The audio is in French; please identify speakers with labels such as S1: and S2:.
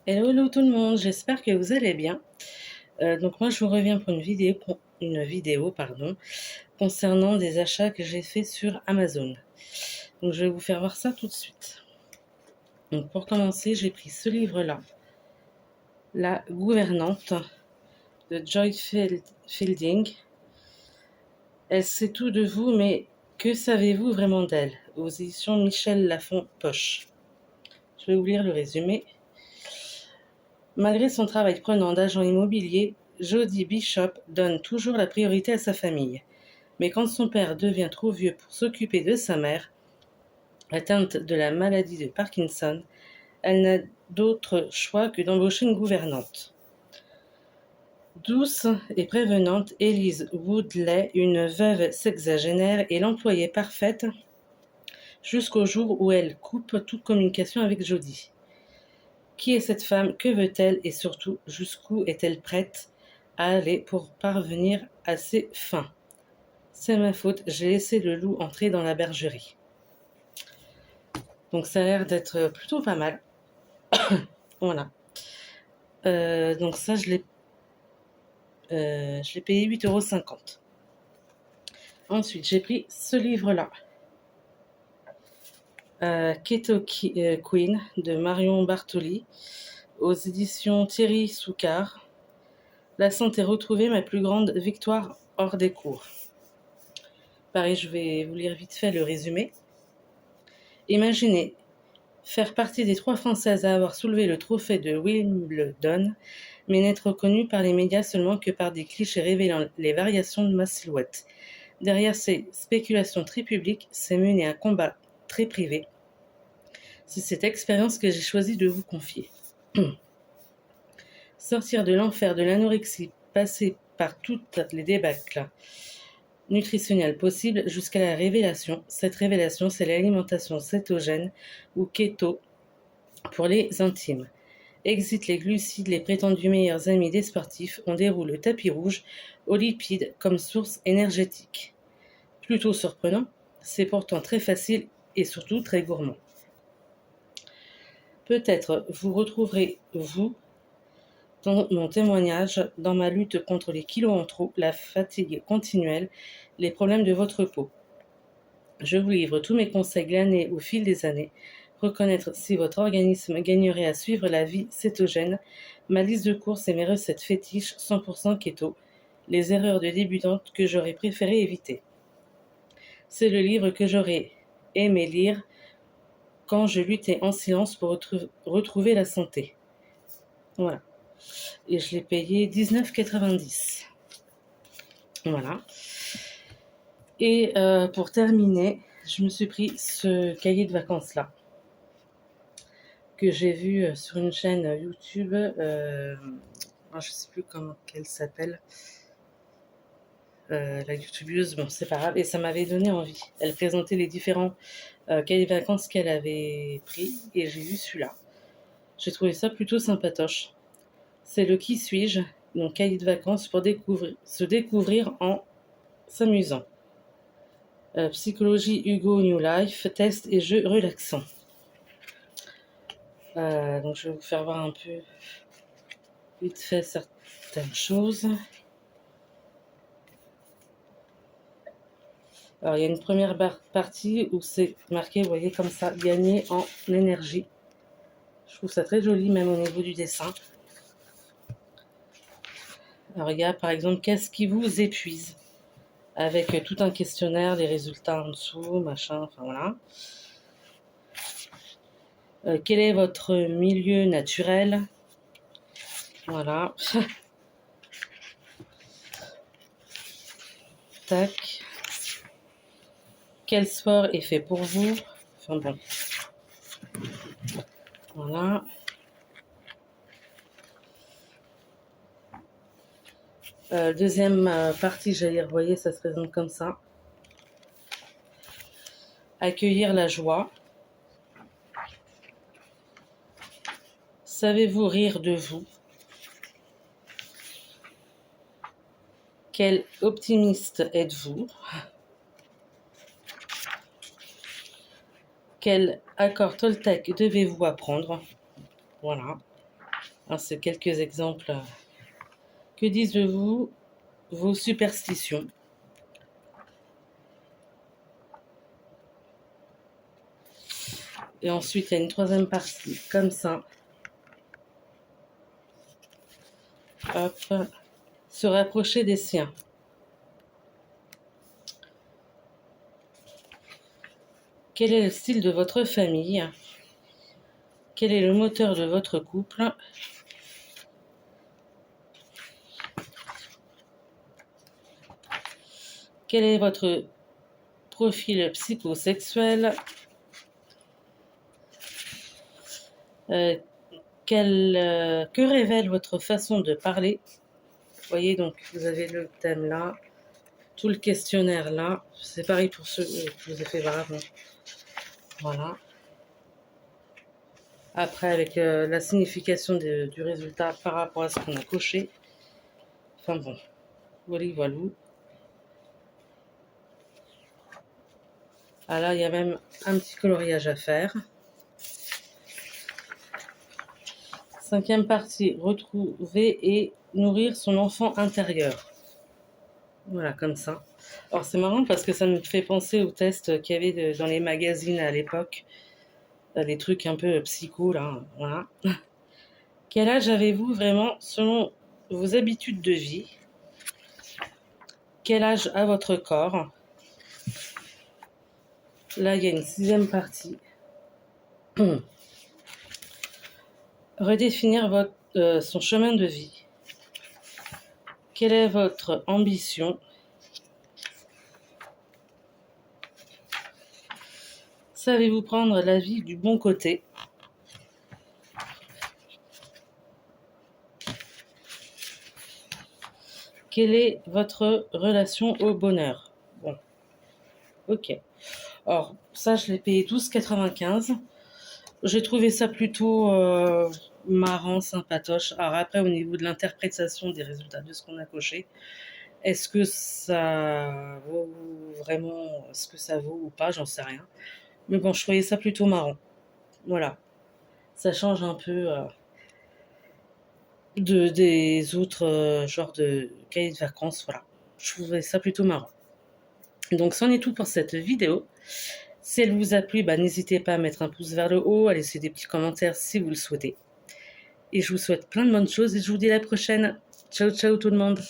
S1: Hello, hello tout le monde, j'espère que vous allez bien. Donc moi je vous reviens pour une vidéo concernant des achats que j'ai fait sur Amazon. Donc je vais vous faire voir ça tout de suite. Donc pour commencer, j'ai pris ce livre-là, La gouvernante de Joy Fielding. Elle sait tout de vous, mais que savez-vous vraiment d'elle? Aux éditions Michel Lafon Poche. Je vais vous lire le résumé. Malgré son travail prenant d'agent immobilier, Jody Bishop donne toujours la priorité à sa famille. Mais quand son père devient trop vieux pour s'occuper de sa mère, atteinte de la maladie de Parkinson, elle n'a d'autre choix que d'embaucher une gouvernante. Douce et prévenante, Elise Woodley, une veuve sexagénaire, est l'employée parfaite jusqu'au jour où elle coupe toute communication avec Jody. Qui est cette femme? Que veut-elle? Et surtout, jusqu'où est-elle prête à aller pour parvenir à ses fins? C'est ma faute, j'ai laissé le loup entrer dans la bergerie. Donc ça a l'air d'être plutôt pas mal. Voilà. Donc ça, je l'ai payé 8,50 €. Ensuite, j'ai pris ce livre-là. Keto Queen de Marion Bartoli aux éditions Thierry Soucard. La santé retrouvée, ma plus grande victoire hors des cours. Pareil, je vais vous lire vite fait le résumé. Imaginez faire partie des 3 Françaises à avoir soulevé le trophée de Wimbledon, mais n'être reconnue par les médias seulement que par des clichés révélant les variations de ma silhouette. Derrière ces spéculations très publiques, s'est mené un combat très privé. C'est cette expérience que j'ai choisi de vous confier. Sortir de l'enfer de l'anorexie, passer par toutes les débâcles nutritionnelles possibles jusqu'à la révélation. Cette révélation, c'est l'alimentation cétogène ou keto pour les intimes. Exit les glucides, les prétendus meilleurs amis des sportifs. On déroule le tapis rouge aux lipides comme source énergétique. Plutôt surprenant, c'est pourtant très facile et surtout très gourmand. Peut-être vous retrouverez, vous, dans mon témoignage, dans ma lutte contre les kilos en trop, la fatigue continuelle, les problèmes de votre peau. Je vous livre tous mes conseils glanés au fil des années. Reconnaître si votre organisme gagnerait à suivre la vie cétogène, ma liste de courses et mes recettes fétiches 100% keto, les erreurs de débutante que j'aurais préféré éviter. C'est le livre que j'aurais aimé lire quand je luttais en silence pour retrouver la santé. Voilà. Et je l'ai payé 19,90 €. Voilà. Et pour terminer, je me suis pris ce cahier de vacances-là que j'ai vu sur une chaîne YouTube. Je ne sais plus comment qu'elle s'appelle. La youtubeuse, bon, c'est pas grave. Et ça m'avait donné envie. Elle présentait les différents cahiers de vacances qu'elle avait pris. Et j'ai vu celui-là. J'ai trouvé ça plutôt sympatoche. C'est le Qui suis-je, donc cahier de vacances pour se découvrir en s'amusant. Psychologie Hugo New Life, test et jeux relaxants. Donc je vais vous faire voir un peu vite fait certaines choses. Alors il y a une première partie où c'est marqué, vous voyez comme ça, gagner en énergie. Je trouve ça très joli même au niveau du dessin. Alors il y a par exemple qu'est-ce qui vous épuise, avec tout un questionnaire, les résultats en dessous, machin, enfin voilà. Quel est votre milieu naturel? Voilà. Tac. Quel sport est fait pour vous? Enfin bon. Voilà. Deuxième partie, j'allais dire, vous voyez, ça se présente comme ça. Accueillir la joie. Savez-vous rire de vous? Quel optimiste êtes-vous? Quel accord Toltec devez-vous apprendre? Voilà. Alors, c'est quelques exemples. Que disent de vous vos superstitions? Et ensuite, il y a une troisième partie, comme ça. Hop. Se rapprocher des siens. Quel est le style de votre famille? Quel est le moteur de votre couple? Quel est votre profil psychosexuel? Que révèle votre façon de parler? Vous voyez, donc vous avez le thème là, tout le questionnaire là. C'est pareil pour ceux que je vous ai fait voir avant. Voilà. Après, avec la signification du résultat par rapport à ce qu'on a coché. Enfin bon, voilà, voilà. Ah là, il y a même un petit coloriage à faire. Cinquième partie, retrouver et nourrir son enfant intérieur. Voilà, comme ça. Alors c'est marrant parce que ça me fait penser aux tests qu'il y avait dans les magazines à l'époque. Les trucs un peu psycho, là. Voilà. Quel âge avez-vous vraiment selon vos habitudes de vie? Quel âge a votre corps? Là, il y a une sixième partie. Redéfinir son chemin de vie. Quelle est votre ambition? Savez-vous prendre la vie du bon côté? Quelle est votre relation au bonheur? Bon, ok. Alors, ça, je l'ai payé 12,95. J'ai trouvé ça plutôt marrant, sympatoche. Alors après, au niveau de l'interprétation des résultats de ce qu'on a coché, est-ce que ça vaut vraiment ce que ça vaut ou pas? J'en sais rien. Mais bon, je trouvais ça plutôt marrant. Voilà. Ça change un peu des autres genres de cahiers de vacances. Voilà. Je trouvais ça plutôt marrant. Donc, c'en est tout pour cette vidéo. Si elle vous a plu, n'hésitez pas à mettre un pouce vers le haut, à laisser des petits commentaires si vous le souhaitez. Et je vous souhaite plein de bonnes choses et je vous dis à la prochaine. Ciao, ciao tout le monde.